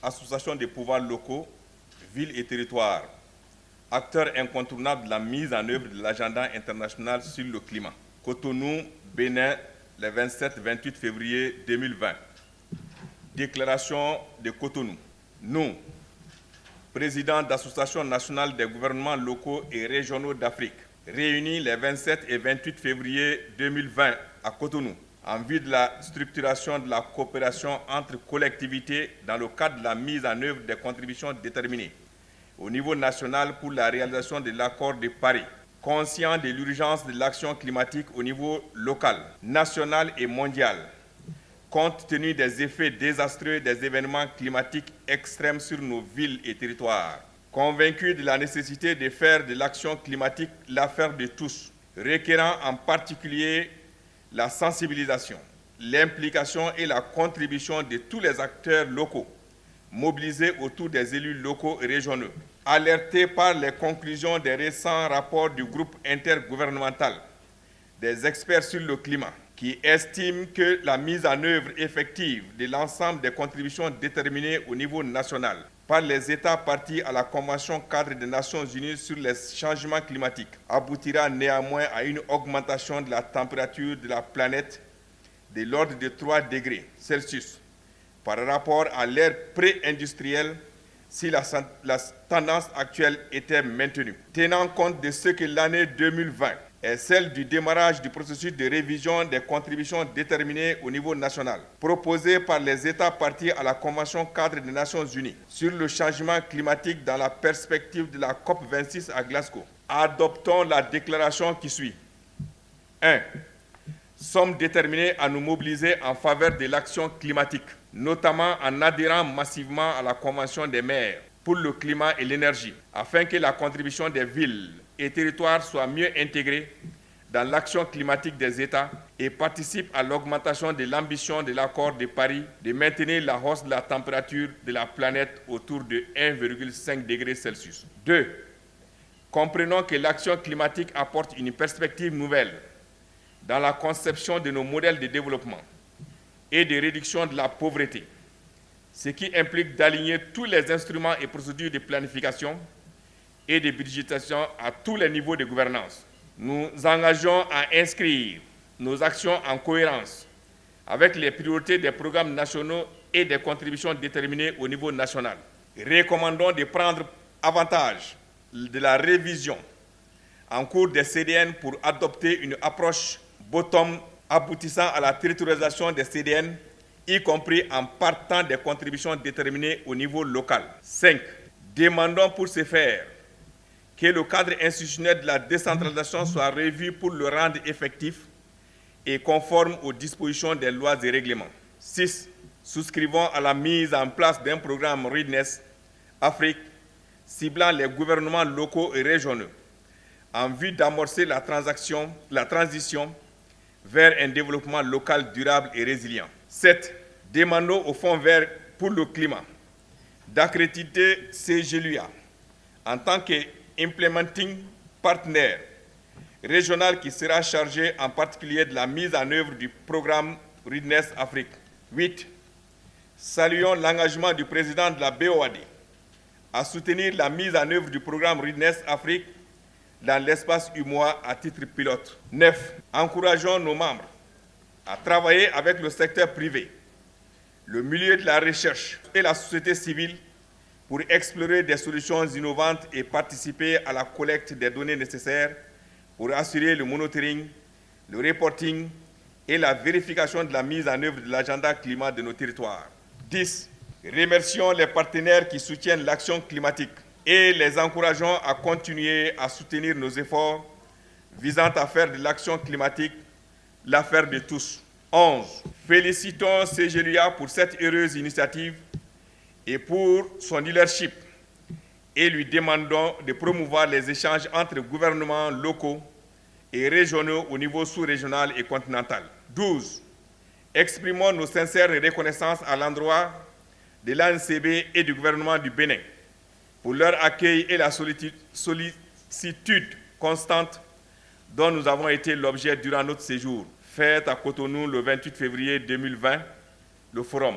associations des pouvoirs locaux, villes et territoires, acteurs incontournables de la mise en œuvre de l'agenda international sur le climat. Cotonou, Bénin, le 27-28 février 2020. Déclaration de Cotonou. Nous, président d'Association nationale des gouvernements locaux et régionaux d'Afrique, réunis les 27 et 28 février 2020 à Cotonou, en vue de la structuration de la coopération entre collectivités dans le cadre de la mise en œuvre des contributions déterminées au niveau national pour la réalisation de l'accord de Paris, conscient de l'urgence de l'action climatique au niveau local, national et mondial, compte tenu des effets désastreux des événements climatiques extrêmes sur nos villes et territoires. Convaincu de la nécessité de faire de l'action climatique l'affaire de tous, requérant en particulier la sensibilisation, l'implication et la contribution de tous les acteurs locaux, mobilisés autour des élus locaux et régionaux, alertés par les conclusions des récents rapports du groupe intergouvernemental des experts sur le climat, qui estime que la mise en œuvre effective de l'ensemble des contributions déterminées au niveau national par les États partis à la Convention cadre des Nations Unies sur les changements climatiques aboutira néanmoins à une augmentation de la température de la planète de l'ordre de 3 degrés Celsius par rapport à l'ère pré-industrielle si la tendance actuelle était maintenue. Tenant compte de ce que l'année 2020 est celle du démarrage du processus de révision des contributions déterminées au niveau national, proposé par les États partis à la Convention cadre des Nations Unies sur le changement climatique dans la perspective de la COP26 à Glasgow. Adoptons la déclaration qui suit. 1. Sommes déterminés à nous mobiliser en faveur de l'action climatique, notamment en adhérant massivement à la Convention des maires pour le climat et l'énergie, afin que la contribution des villes et territoires soit mieux intégrée dans l'action climatique des États et participe à l'augmentation de l'ambition de l'accord de Paris de maintenir la hausse de la température de la planète autour de 1,5 degré Celsius. 2. Comprenons que l'action climatique apporte une perspective nouvelle dans la conception de nos modèles de développement et de réduction de la pauvreté, ce qui implique d'aligner tous les instruments et procédures de planification et de budgétisation à tous les niveaux de gouvernance. Nous engageons à inscrire nos actions en cohérence avec les priorités des programmes nationaux et des contributions déterminées au niveau national. Recommandons de prendre avantage de la révision en cours des CDN pour adopter une approche bottom aboutissant à la territorialisation des CDN, y compris en partant des contributions déterminées au niveau local. 5. Demandons pour ce faire que le cadre institutionnel de la décentralisation soit revu pour le rendre effectif et conforme aux dispositions des lois et règlements. 6. Souscrivons à la mise en place d'un programme Readiness Afrique ciblant les gouvernements locaux et régionaux en vue d'amorcer la transition vers un développement local durable et résilient. 7. Demandons au Fonds vert pour le climat d'accréditer CGLUA en tant qu'implementing partner régional qui sera chargé en particulier de la mise en œuvre du programme Readiness Afrique. 8. Saluons l'engagement du président de la BOAD à soutenir la mise en œuvre du programme Readiness Afrique dans l'espace UMOA à titre pilote. 9. Encourageons nos membres à travailler avec le secteur privé, le milieu de la recherche et la société civile pour explorer des solutions innovantes et participer à la collecte des données nécessaires pour assurer le monitoring, le reporting et la vérification de la mise en œuvre de l'agenda climat de nos territoires. 10. Remercions les partenaires qui soutiennent l'action climatique et les encourageons à continuer à soutenir nos efforts visant à faire de l'action climatique l'affaire de tous. 11. Félicitons CGLUA pour cette heureuse initiative et pour son leadership et lui demandons de promouvoir les échanges entre gouvernements locaux et régionaux au niveau sous-régional et continental. 12. Exprimons nos sincères reconnaissances à l'endroit de l'ANCB et du gouvernement du Bénin pour leur accueil et la sollicitude constante dont nous avons été l'objet durant notre séjour. Fait à Cotonou le 28 février 2020, le Forum.